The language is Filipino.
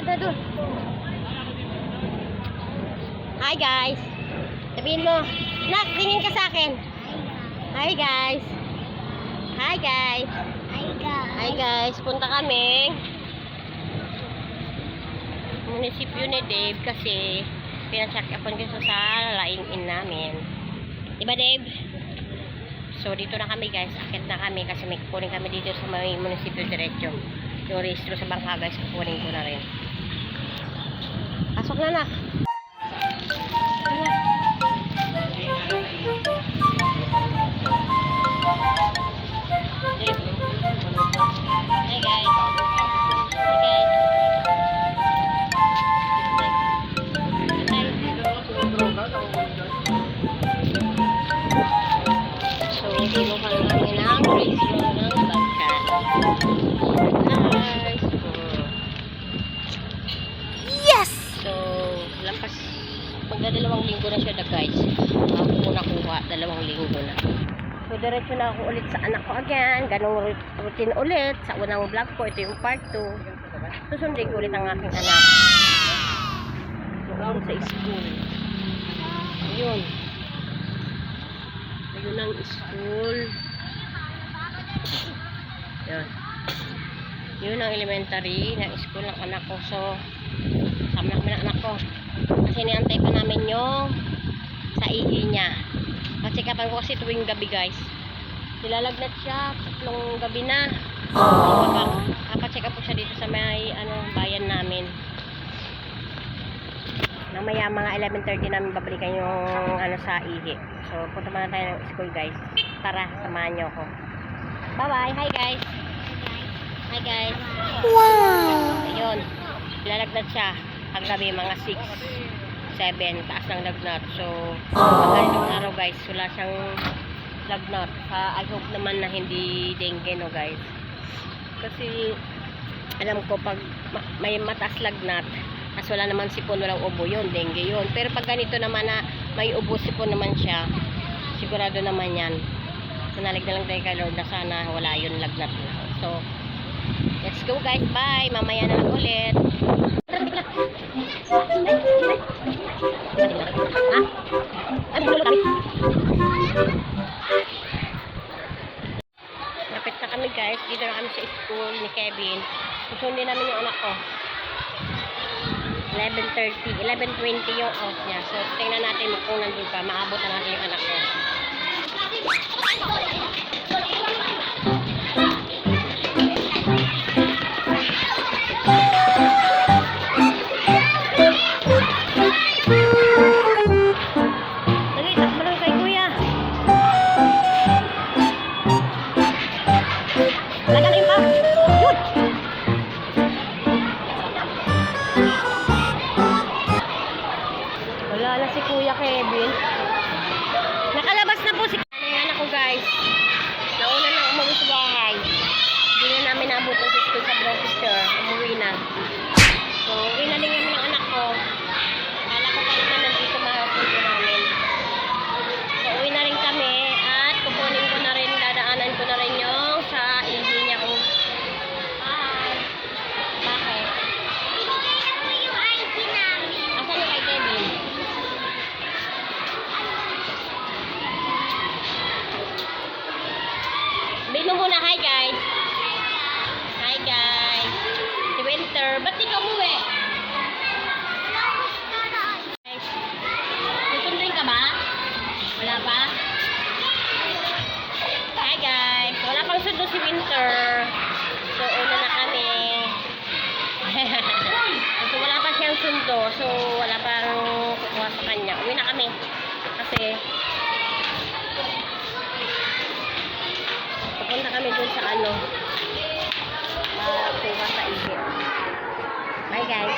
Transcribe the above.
na doon. Hi guys. Sabihin mo, nak, tingin ka sa akin. Hi guys. Hi guys. Hi guys. Hi guys, punta kami munisipyo ni Dave kasi pinacheck upon ko sa laing-in namin. Diba Dave? So dito na kami guys, akit na kami kasi may kukunin kami dito sa may munisipyo diretso. Yung registro sa bangka guys, kukunin ko na rin. Pasok na nak. Hey guys. So, kinuha na namin ang registro ng bangka. Guys. Yes! So, lapas magdadalawang linggo na siya guys. Ako po nakuha, 2 linggo na. So, diretso na ako ulit sa anak ko again. Ganong routine ulit. Sa unang vlog ko, ito yung part 2. Susundin ko ulit ang aking anak. Doon sa school. Ayun. Ayun ang school. Ayun. Yun ang elementary na school ng anak ko. So, sama namin ang anak ko. Kasi niantay pa namin yung sa ihi niya. Patsikapan ko kasi tuwing gabi guys. Nilalagnat siya, 3 gabi na. Papacheck up po siya dito sa may bayan namin. Mamaya mga 11:30 namin babalikan yung sa ihi. So punta muna tayo ng school guys. Tara, samahan niyo ako. Bye bye, hi guys. Hi guys. Wow! Ayun, nilalagnat siya ang gabi mga 6, 7, taas ng lagnat. So, pagkalinong araw guys, wala siyang lagnat. I hope naman na hindi dengue no guys. Kasi, alam ko pag may mataas lagnat, as wala naman sipon, walang ubo, yun, dengue yun. Pero pag ganito naman na may ubo, sipon naman siya, sigurado naman yan. Manalig na lang tayo kay Lord na sana wala yun lagnat na. So, let's go guys, bye! Mamaya na lang ulit. Lapit na kami guys, dito na kami sa school ni Kevin. Susundin namin yung anak ko. 11:20 yung off niya. So tingnan natin kung nandun pa, maabot na natin yung anak ko. Lagaling pa. Yun. Wala na si Kuya Kevin. Nakalabas na po si anak ko guys. Nauna na umuwi sa bahay. Hindi na namin naabot ang school sa Rochester. Umuwi na. So, uwi na din namin ng anak ko. Akala ko pa naman nandito mahapunto namin. So, uwi na rin kami at kukunin ko na rin, dadaanan ko na rin yung sa ihi niya kung bakit? Ibigay mo yung ID namin. Asan yung kay Kevin? Bino muna, hi guys. Hi guys. Si Winter, ba't di ka umuwi? Guys, susunduin ka ba? Wala pa? Hi guys. Wala pang sundo si Winter. So, una na kami. So, wala pa siyang sundo. So, wala pang kukuha sa kanya. Uwi na kami. Kasi, pupunta kami dun sa kuha sa ihi. Bye guys.